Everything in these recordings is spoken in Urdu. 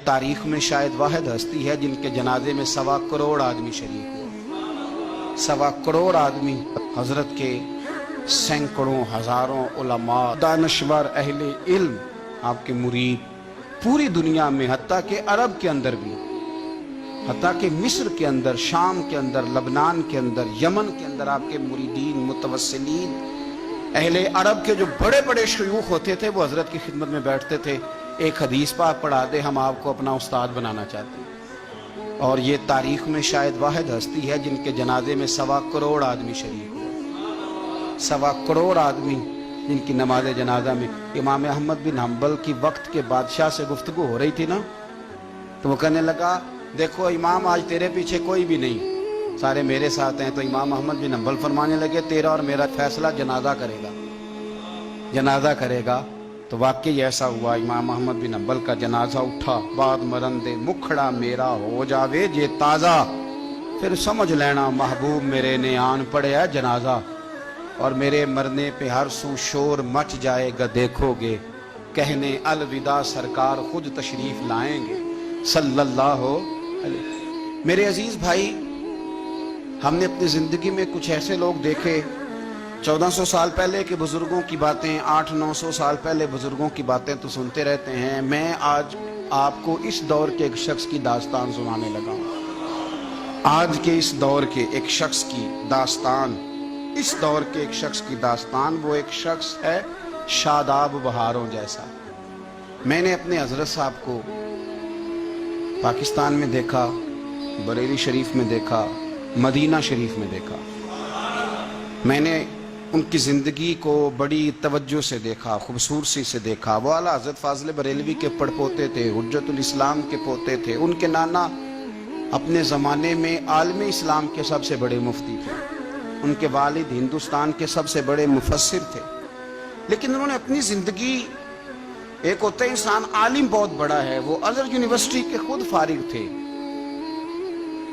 تاریخ میں شاید واحد ہستی ہے جن کے جنازے میں 1.25 کروڑ آدمی شریک ہوئے. 1.25 کروڑ آدمی حضرت کے سینکڑوں ہزاروں علماء دانشور اہل علم آپ کے مرید پوری دنیا میں، حتیٰ کہ عرب کے اندر بھی، حتیٰ کہ مصر کے اندر، شام کے اندر، لبنان کے اندر، یمن کے اندر آپ کے مریدین متوسلین اہل عرب کے جو بڑے بڑے شیوخ ہوتے تھے وہ حضرت کی خدمت میں بیٹھتے تھے. ایک حدیث پاک پڑھا دے، ہم آپ کو اپنا استاد بنانا چاہتے ہیں. اور یہ تاریخ میں شاید واحد ہستی ہے جن کے جنازے میں 1.25 کروڑ آدمی شریک ہوئے. 1.25 کروڑ آدمی جن کی نماز جنازہ میں. امام احمد بن حنبل کی وقت کے بادشاہ سے گفتگو ہو رہی تھی نا، تو وہ کہنے لگا دیکھو امام آج تیرے پیچھے کوئی بھی نہیں، سارے میرے ساتھ ہیں. تو امام احمد بن حنبل فرمانے لگے تیرا اور میرا فیصلہ جنازہ کرے گا، جنازہ کرے گا. تو واقعی ایسا ہوا، امام احمد بن حنبل کا جنازہ اٹھا. بعد مرندے مکھڑا میرا ہو جاوے جے تازہ، پھر سمجھ لینا محبوب میرے نے آن پڑیا جنازہ. اور میرے مرنے پہ ہر سو شور مچ جائے گا دیکھو گے، کہنے الوداع سرکار خود تشریف لائیں گے صلی اللہ علیہ. میرے عزیز بھائی، ہم نے اپنی زندگی میں کچھ ایسے لوگ دیکھے 1400 سال پہلے کے بزرگوں کی باتیں، 800-900 سال پہلے بزرگوں کی باتیں تو سنتے رہتے ہیں. میں آج آپ کو اس دور کے ایک شخص کی داستان سنانے لگا ہوں. آج کے اس دور کے ایک شخص کی داستان، اس دور کے ایک شخص کی داستان. وہ ایک شخص ہے شاداب بہاروں جیسا. میں نے اپنے حضرت صاحب کو پاکستان میں دیکھا، بریلی شریف میں دیکھا، مدینہ شریف میں دیکھا. میں نے ان کی زندگی کو بڑی توجہ سے دیکھا، خوبصورتی سے دیکھا. وہ اعلیٰ حضرت فاضل بریلوی کے پڑ پوتے تھے، حجت الاسلام کے پوتے تھے. ان کے نانا اپنے زمانے میں عالم اسلام کے سب سے بڑے مفتی تھے. ان کے والد ہندوستان کے سب سے بڑے مفسر تھے. لیکن انہوں نے اپنی زندگی، ایک ہوتا ہے انسان عالم بہت بڑا ہے، وہ ازہر یونیورسٹی کے خود فارغ تھے،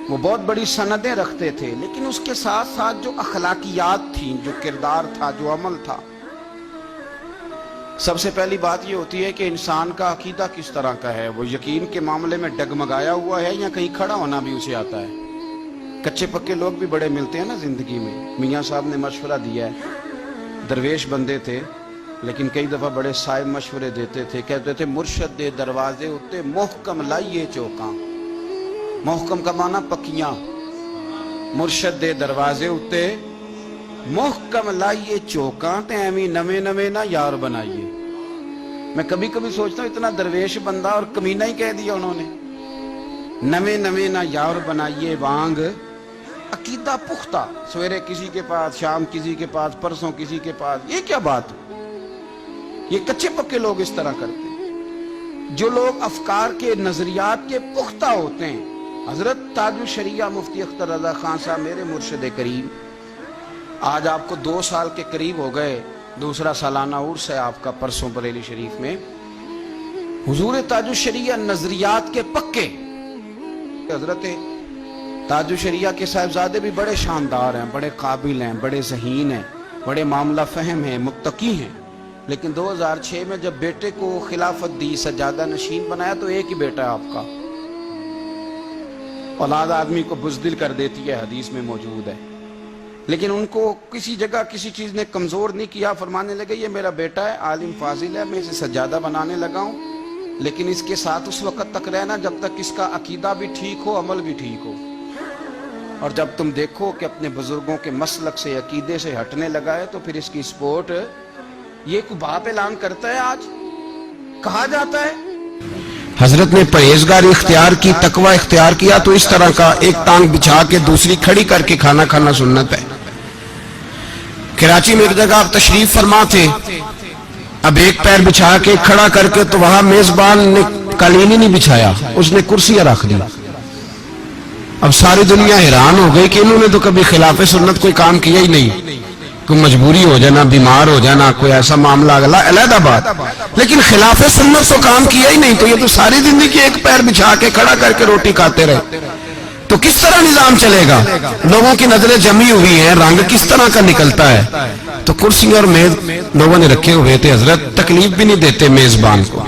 وہ بہت بڑی سندیں رکھتے تھے، لیکن اس کے ساتھ ساتھ جو اخلاقیات تھیں، جو کردار تھا، جو عمل تھا. سب سے پہلی بات یہ ہوتی ہے کہ انسان کا عقیدہ کس طرح کا ہے. وہ یقین کے معاملے میں ڈگمگایا ہوا ہے یا کہیں کھڑا ہونا بھی اسے آتا ہے. کچے پکے لوگ بھی بڑے ملتے ہیں نا زندگی میں. میاں صاحب نے مشورہ دیا ہے، درویش بندے تھے لیکن کئی دفعہ بڑے صاحب مشورے دیتے تھے. کہتے تھے مرشد دے دروازے اتے محکم لائیے چوکاں. محکم کا معنی پکیاں. مرشد دے دروازے اتے محکم لائیے چوکاں تے ایویں نویں نویں نہ یار بنائیے. میں کبھی کبھی سوچتا ہوں اتنا درویش بندہ اور کمینہ ہی کہہ دیا انہوں نے. نویں نویں نہ یار بنائیے وانگ عقیدہ پختہ. سویرے کسی کے پاس، شام کسی کے پاس، پرسوں کسی کے پاس. یہ کیا بات؟ یہ کچے پکے لوگ اس طرح کرتے ہیں. جو لوگ افکار کے، نظریات کے پختہ ہوتے ہیں. حضرت تاج الشریعہ مفتی اختر رضا خان صاحب میرے مرشد کریم، آج آپ کو 2 سال کے قریب ہو گئے، دوسرا سالانہ عرس ہے آپ کا پرسوں بریلی شریف میں. حضور تاج الشریعہ نظریات کے پکے. حضرت تاج الشریعہ کے صاحبزادے بھی بڑے شاندار ہیں، بڑے قابل ہیں، بڑے ذہین ہیں، بڑے معاملہ فہم ہیں، متقی ہیں. لیکن 2006 میں جب بیٹے کو خلافت دی، سجادہ نشین بنایا، تو ایک ہی بیٹا ہے آپ کا. اولاد آدمی کو بزدل کر دیتی ہے، حدیث میں موجود ہے. لیکن ان کو کسی جگہ کسی چیز نے کمزور نہیں کیا. فرمانے لگے یہ میرا بیٹا ہے، عالم فاضل ہے، میں اسے سجادہ بنانے لگا ہوں، لیکن اس کے ساتھ اس وقت تک رہنا جب تک اس کا عقیدہ بھی ٹھیک ہو، عمل بھی ٹھیک ہو. اور جب تم دیکھو کہ اپنے بزرگوں کے مسلک سے، عقیدے سے ہٹنے لگا ہے، تو پھر اس کی سپورٹ. یہ کوئی باپ اعلان کرتا ہے، آج کہا جاتا ہے حضرت نے پرہیزگاری اختیار کی، تقوی اختیار کیا، تو اس طرح کا ایک ٹانگ بچھا کے دوسری کھڑی کر کے کھانا کھانا سنت ہے. کراچی میں ایک جگہ آپ تشریف فرما تھے، اب ایک پیر بچھا کے کھڑا کر کے، تو وہاں میزبان نے قالین ہی نہیں بچھایا، اس نے کرسیاں رکھ دی. اب ساری دنیا حیران ہو گئی کہ انہوں نے تو کبھی خلاف سنت کوئی کام کیا ہی نہیں. کوئی مجبوری ہو جانا، بیمار ہو جانا، کوئی ایسا معاملہ علیحدہ بات، لیکن خلاف سنت تو کام کیا ہی نہیں. تو یہ تو ساری زندگی ایک پیر بچھا کے کھڑا کر کے روٹی کھاتے رہے، تو کس طرح نظام چلے گا؟ لوگوں کی نظریں جمی ہوئی ہیں، رنگ کس طرح کا نکلتا ہے. تو کرسی اور میز لوگوں نے رکھے ہوئے تھے. حضرت تکلیف بھی نہیں دیتے میزبان کو،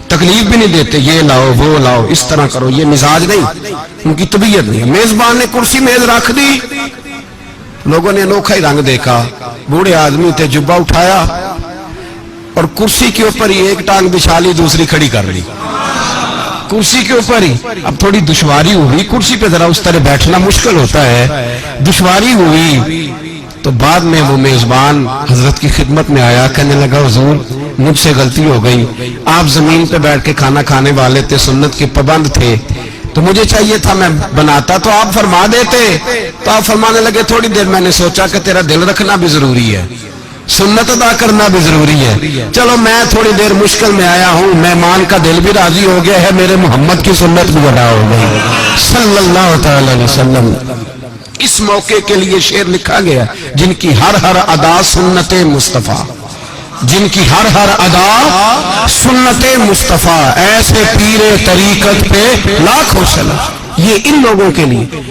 تکلیف بھی نہیں دیتے، یہ لاؤ وہ لاؤ اس طرح کرو، یہ مزاج نہیں، ان کی طبیعت نہیں. میزبان نے کرسی میز رکھ دی، لوگوں نے انوکھا ہی رنگ دیکھا، بوڑھے آدمی تھے، جبہ اٹھایا اور کرسی کے اوپر ہی ایک ٹانگ بچھا لی، دوسری کھڑی کر لی کرسی کے اوپر ہی. اب تھوڑی دشواری ہوئی، کرسی پہ ذرا اس طرح بیٹھنا مشکل ہوتا ہے، دشواری ہوئی تو بعد میں وہ میزبان حضرت کی خدمت میں آیا، کہنے لگا حضور مجھ سے غلطی ہو گئی، آپ زمین پہ بیٹھ کے کھانا کھانے والے تھے، سنت کے پابند تھے، تو مجھے چاہیے تھا میں بناتا تو آپ فرما دیتے. تو آپ فرمانے لگے تھوڑی دیر میں نے سوچا کہ تیرا دل رکھنا بھی ضروری ہے، سنت ادا کرنا بھی ضروری ہے، چلو میں تھوڑی دیر مشکل میں آیا ہوں، مہمان کا دل بھی راضی ہو گیا ہے، میرے محمد کی سنت بھی ادا ہو گئی صلی اللہ تعالی علیہ وسلم. اس موقع کے لیے شعر لکھا گیا، جن کی ہر ہر ادا سنت مصطفیٰ، جن کی ہر ہر ادا سنت مصطفیٰ، ایسے پیر طریقت پہ لاکھوں سلام. یہ ان لوگوں کے لیے